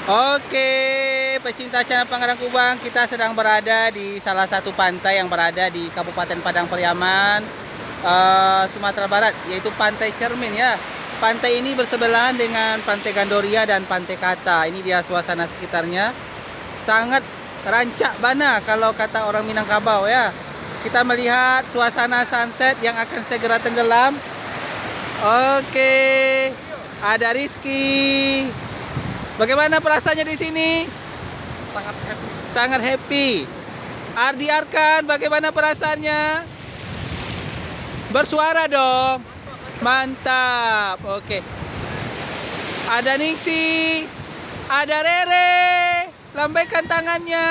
Oke, pecinta channel Pangandaran Kubang, kita sedang berada di salah satu pantai yang berada di Kabupaten Padang Pariaman, Sumatera Barat, yaitu Pantai Cermin ya. Pantai ini bersebelahan dengan Pantai Gandoria dan Pantai Kata. Ini dia suasana sekitarnya, sangat rancak bana kalau kata orang Minangkabau ya. Kita melihat suasana sunset yang akan segera tenggelam. Oke, ada Rizky. Bagaimana perasaannya di sini? Sangat happy. Sangat happy. Ardi Arkan, bagaimana perasaannya? Bersuara dong. Mantap. Oke. Ada Ningsi. Ada Rere. Lambaikan tangannya.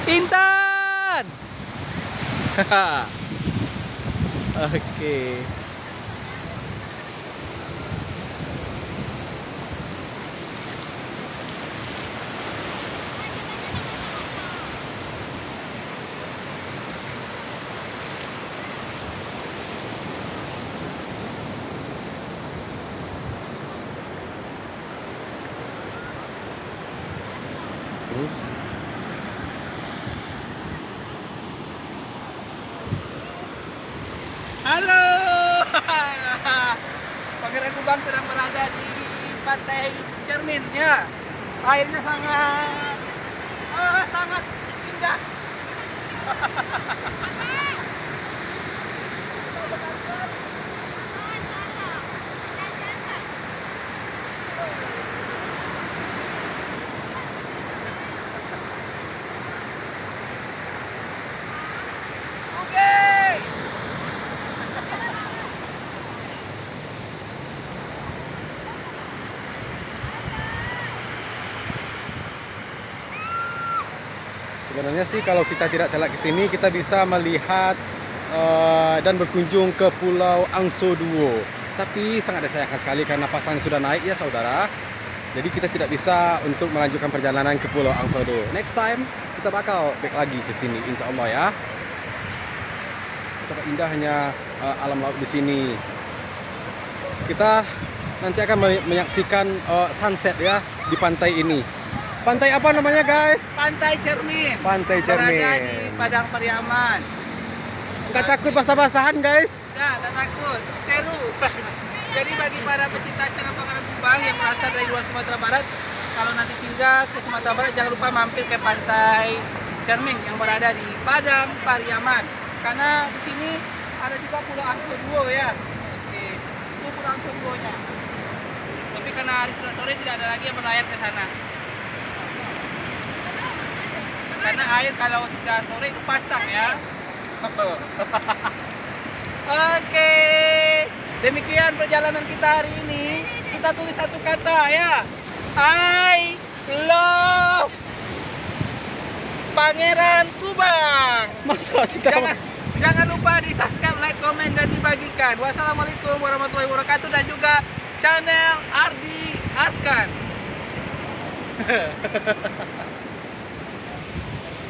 Intan. Oke. Halo. Pangandaran Kubang sedang berada di Pantai Cermin ya. Airnya sangat indah. Sebenarnya sih kalau kita tidak telak ke sini kita bisa melihat dan berkunjung ke Pulau Angso Duo. Tapi sangat disayangkan sekali karena pasang sudah naik ya saudara. Jadi kita tidak bisa untuk melanjutkan perjalanan ke Pulau Angso Duo. Next time kita bakal back lagi ke sini insya Allah ya. Betapa indahnya alam laut di sini. Kita nanti akan menyaksikan sunset ya di pantai ini. Pantai apa namanya guys? Pantai Cermin. Pantai Cermin. Berada di Padang Pariaman. Nggak takut basah-basahan guys? Nggak takut. Seru. Jadi bagi para pecinta channel Pangandaran Kubang yang berasal dari luar Sumatera Barat, kalau nanti singgah ke Sumatera Barat jangan lupa mampir ke Pantai Cermin yang berada di Padang Pariaman. Karena di sini ada juga Pulau Angso Duo ya. Oke. Itu Pulau Angso Duo-nya. Tapi karena hari sudah sore tidak ada lagi yang berlayar ke sana. Karena air kalau sudah sore itu pasang ya. Oke, demikian perjalanan kita hari ini. Kita tulis satu kata ya. I love Pangandaran Kubang. Masa kita Jangan lupa di subscribe, like, komen, dan dibagikan. Wassalamualaikum warahmatullahi wabarakatuh. Dan juga channel Ardi Arkan.